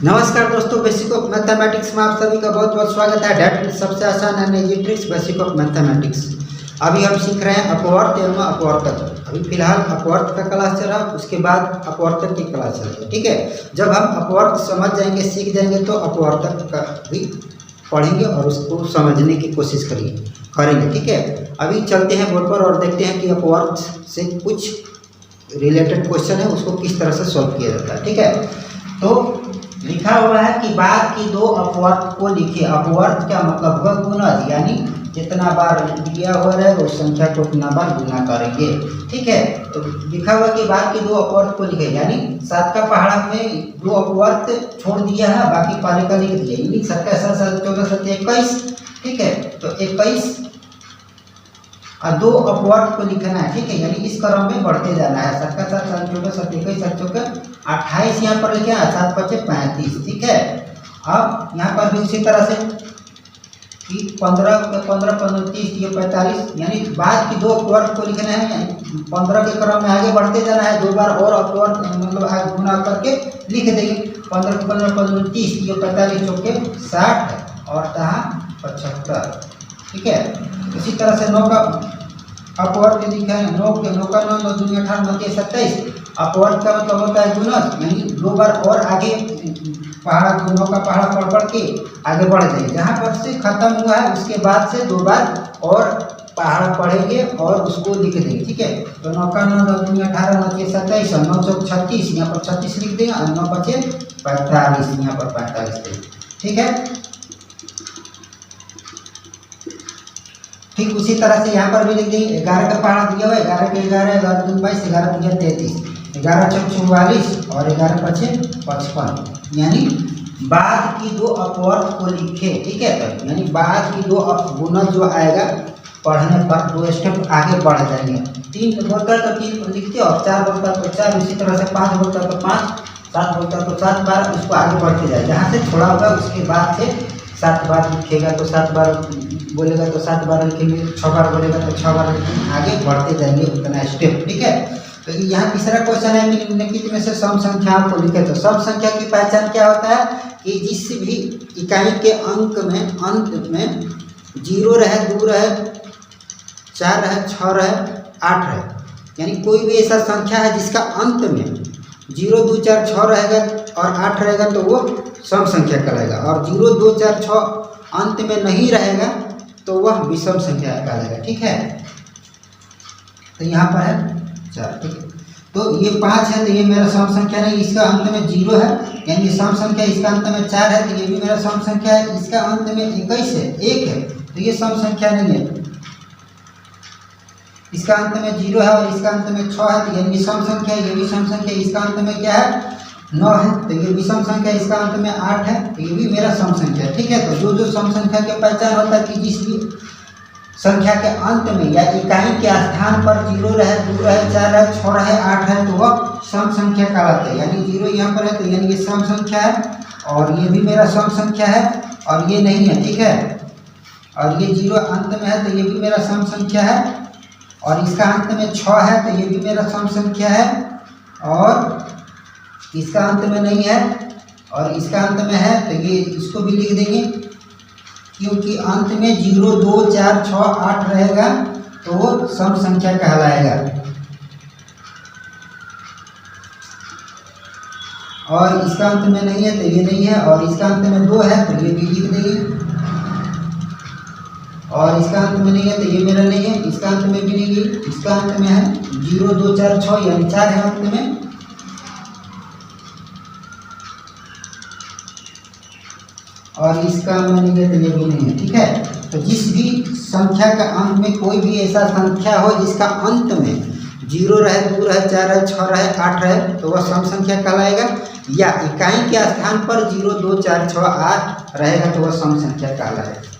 नमस्कार दोस्तों, basic of mathematics में आप सभी का बहुत बहुत स्वागत है। डेट में सबसे आसान है नई ट्रिक्स बेसिक ऑफ मैथमेटिक्स। अभी हम सीख रहे हैं अपवर्त एवं अपवर्तक। अभी फिलहाल अपवर्त का क्लास चल रहा है, उसके बाद अपवर्तक की क्लास चल रही है। ठीक है, जब हम अपवर्त समझ जाएंगे, सीख जाएंगे तो अपवर्तक का भी पढ़ेंगे और उसको समझने की कोशिश करेंगे। ठीक है, अभी चलते हैं बोर्ड पर और देखते हैं कि अपवर्त से कुछ रिलेटेड क्वेश्चन है, उसको किस तरह से सॉल्व किया जाता है। ठीक है, तो लिखा हुआ है कि बाद की दो अपवर्त को लिखे। अपवर्त क्या मतलब हुआ? गुणज, यानी जितना बार दिया हुआ रहेगा उस संख्या को उतना बार गुना करेंगे। ठीक है, तो लिखा हुआ कि बाद की दो अपवर्त को लिखे, यानी 7 का पहाड़ा में दो अपवर्त छोड़ दिया है, बाकी पहले का लिख दिया, यानी 7 का 7 14 7 21। ठीक है, तो 21 और दो अपवर्त को लिखना है। ठीक है, यानी इस क्रम में बढ़ते जाना है। 7 का 7 7 14 7 21 7 14 28 यहाँ पर लिखे, 7 5 35। ठीक है, अब यहाँ पर भी उसी तरह से कि 15 15 15 30 ये 45, यानी बाद की दो अपवर्त को लिखना है। 15 के क्रम में आगे बढ़ते जाना है, दो बार और अपवर्त मतलब आगे गुना करके लिख देंगे। 15 15 15 30 ये 45 चौके 60 और यहाँ 75। ठीक है, इसी तरह से 9 का अपवर्त लिखा है। 9 का 9 9 दूनी 18 9 के 27। अपवर्त का मतलब होता है गुणज, यानी दो बार और आगे पहाड़ा 9 का पहाड़ा पढ़ के आगे बढ़ जाए। जहाँ पर से खत्म हुआ है उसके बाद से दो बार और पहाड़ा पढ़ेंगे और उसको लिख देंगे। ठीक है, तो 9 का 9 9 दूनी 18 9 के 27 और 9 चौक 36, यहाँ पर 36 लिख देंगे और 9 5 45, यहाँ पर 45 देंगे। ठीक है, ठीक उसी तरह से यहाँ पर भी लिख देंगे। 11 का पहाड़ा दिया हुआ है, 11 के 11 11 दूनी 22 11 दूनी 33 11 चौक 44 और 11 5 55, यानी बाद की दो अपवर्त को लिखे। ठीक है, तो यानी बाद की दो गुणज जो आएगा पढ़ने पर 2 स्टेप आगे बढ़ जाएंगे। 3 बोलता है तो 3 लिखते और 4 बोलता है तो 4, इसी तरह से 5 बोलता है तो 5, 7 बोलता है तो 7 बार उसको आगे बढ़ते जाए। जहाँ से छोड़ा होगा उसके बाद से 7 बार लिखेगा तो 7 बार बोलेगा तो 7 बार लिखेंगे, 6 बार बोलेगा तो 6 बार लिखेंगे, आगे बढ़ते जाएंगे उतना स्टेप। ठीक है, तो यहाँ तीसरा क्वेश्चन है कि निम्नलिखित में से सम संख्याओं को लिखे। तो सम संख्या की पहचान क्या होता है कि जिस भी इकाई के अंत में 0 रहे, 2 रहे, 4 रहे, 6 रहे, 8 रहे, यानी कोई भी ऐसा संख्या है जिसका अंत में 0 2 4 6 रहेगा और 8 रहेगा तो वो सम संख्या कहलाएगा। और 0 2 4 6 अंत में नहीं रहेगा तो वह विषम संख्या कहलाएगा। ठीक है, तो यहाँ पर है 4। ठीक है, तो ये 5 है तो ये मेरा सम संख्या नहीं, इसका अंत में 0 है, यानी सम संख्या। इसका अंत में 4 है तो ये भी मेरा सम संख्या है। इसका अंत में 21 है, 1 है तो ये सम संख्या नहीं है। इसका अंत में 0 है और इसका अंत में 6 है तो ये भी सम संख्या है, ये भी सम संख्या। इसका अंत में क्या है? 9 है तो ये भी सम संख्या। इसका अंत में 8 है तो ये भी मेरा सम संख्या है। ठीक है, तो जो सम संख्या की पहचान होता है कि जिस भी संख्या के अंत में या इकाई के स्थान पर 0 रहे, 2 रहे, 4 रहे, 6 रहे, 8 है तो वह सम संख्या कहलाता है। यानी 0 यहाँ पर है तो यानी ये सम संख्या है और ये भी मेरा सम संख्या है और ये नहीं है। ठीक है, और ये 0 अंत में है तो ये भी मेरा सम संख्या है और इसका अंत में 6 है तो ये भी मेरा सम संख्या है और इसका अंत में नहीं है और इसका अंत में है तो ये इसको भी लिख देंगे, क्योंकि अंत में 0 2 4 6 8 रहेगा तो वो सम संख्या कहलाएगा। और इसका अंत में नहीं है तो ये नहीं है और इसका अंत में 2 है तो ये भी लिख देंगे और इसका अंत में नहीं है तो ये मेरा नहीं है। इसका अंत में भी नहीं है, इसका अंत में है 0 2 4 6 यानी 4 है अंत में और इसका में नहीं है तो ये भी नहीं है। ठीक है, तो जिस भी संख्या का अंत में कोई भी ऐसा संख्या हो जिसका अंत में 0 रहे, 2 रहे, 4 रहे, 6 रहे, 8 रहे तो वह सम संख्या कहलाएगा। या इकाई के स्थान पर 0 2 4 6 8 रहेगा तो वह सम संख्या कहलाएगा।